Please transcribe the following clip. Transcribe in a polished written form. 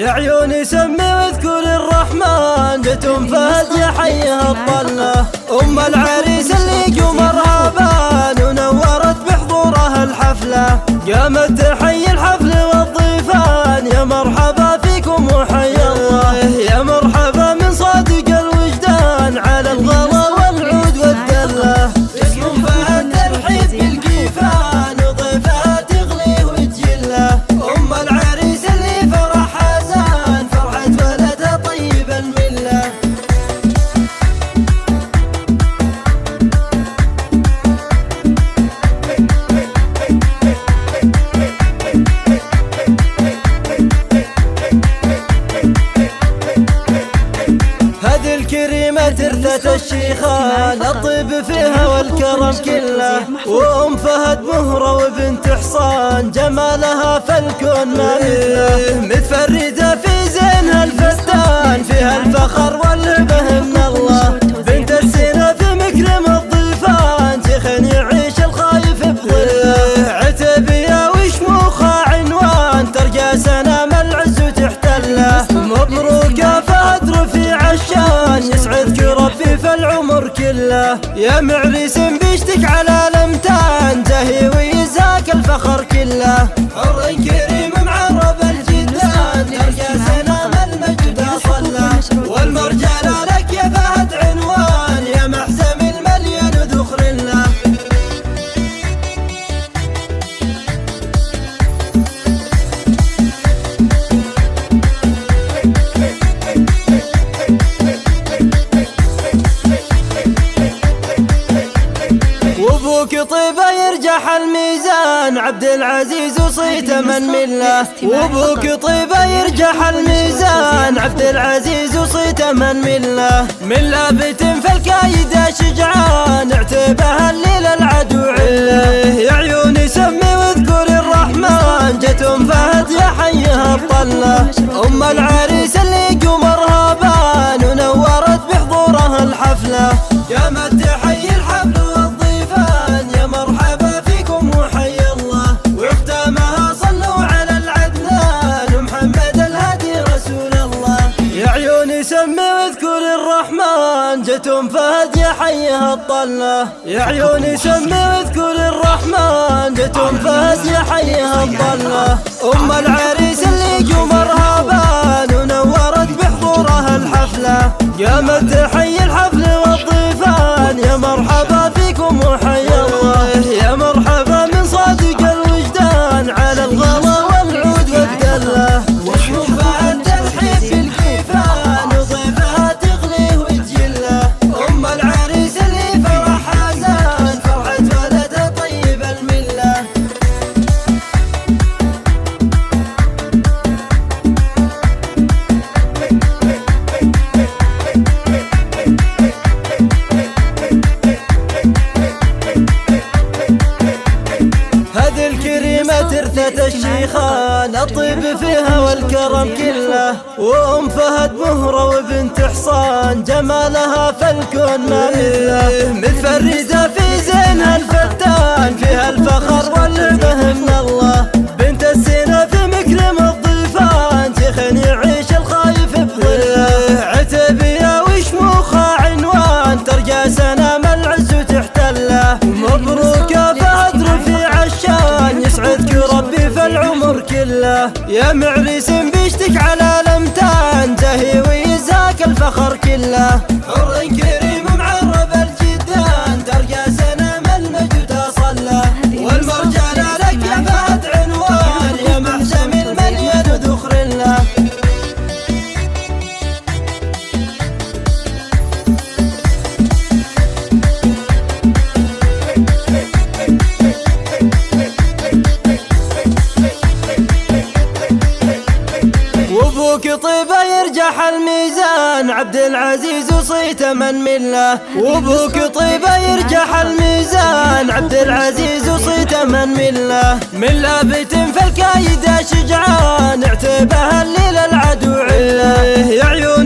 يا عيوني سمي واذكر الرحمن، جتم فهد يا حيها الطلة، أم العريس اللي جو مرحبا ونورت بحضورها الحفلة، قامت تحيي الحفل والضيفان، يا مرحبا فيكم وحيا الله، يا مرحبا من صادق الوجدان على الغلا والعود والدلة، اسم فهد ترحيب بالقيفان وضيفها تغلي وتجله، أم العريس اللي فرحها زان فرحة ولدها طيب الملة. هذه الكريمة ترثة الشيخان، الطيب فيها والكرم كله، وأم فهد مهرة وبنت حصان، جمالها فالكون ما مثله، متفردة في زينها الفتان، فيها الفخر والهبة من الله، بنت السنة في مكرم الضيفان، شيخ يعيش الخايف بظله، عتبية وشموخها عنوان، ترجى سنام العز وتحتله، مبروك يا فهد رفيع الشان، يسعدك ربي في العمر كله، يا معريس بيشتك على الامتان، زهي ويزاك الفخر كله، حر كريم معرب الجدان، ترجى سنام المجد صلى، والمرجان لك يا فهد عنوان، يا محزم المليان ذخر له. وابوك طيبة يرجح الميزان، عبد العزيز وصيته من مله، وابوك طيبة يرجح الميزان، عبد العزيز وصيته من مله، من لابت فالكايدة شجعان، اعتبها الليل العدو عله، يا عيوني سمي واذكر الرحمن، جتم فهد يا حيها الطلة، أم العريس اللي جو مرهبان ونورت بحضورها الحفلة، قامت تحيي الحفل والضيفان، يا مرحبا فيكم وحيا الله، وختامها صلوا على العدنان ومحمد الهادي رسول الله، يا عيوني سمي واذكر الرحمن، جتم فهد يا حيها الطلة، يا عيوني سمي واذكر الرحمن، جتم فهد يا حيها الطلة، أم العريس اللي جو مرهبان ونورت بحضورها الحفلة، قامت تحيي الحفل والضيفان، يا مرحبا فيكم وحيا الله، يا مرحبا من صادق الوجدان على الغلا والعود والدلة، واسم فهد ترحيب بالكيفان وضيفها تغلي وتجله، أم العريس اللي فرحها زان فرحة ولدها طيب الملة. هذه الكريمة ترثة الشيخان، الطيب فيها والكرم كله، وأم فهد مهرة وبنت حصان، جمالها فالكون ما مثله، متفردة في زينها الفتان، فيها الفخر والهبة من الله، بنت السنة في مكرم الضيفان، شيخ يعيش الخايف بظله، عتبية وشموخها عنوان، ترجى سنام العز وتحتله، مبروك يا فهد رفيع الشان، يسعدك ربي في العمر كله، يا معريس بيشتك على الامتان، زهي ويزاك الفخر كله، حر كريم معرب الجدان، ترجى سنام المجد صلى، والمرجان لك يا فهد عنوان، يا محزم المليان ذخر له. وابوك طيبة يرجح الميزان، عبد العزيز وصيته من مله، وابوك طيبة يرجح الميزان، عبد العزيز وصيته من مله، من لابت فالكايدة شجعان، اعتبها الليل العدو عله، يا عيون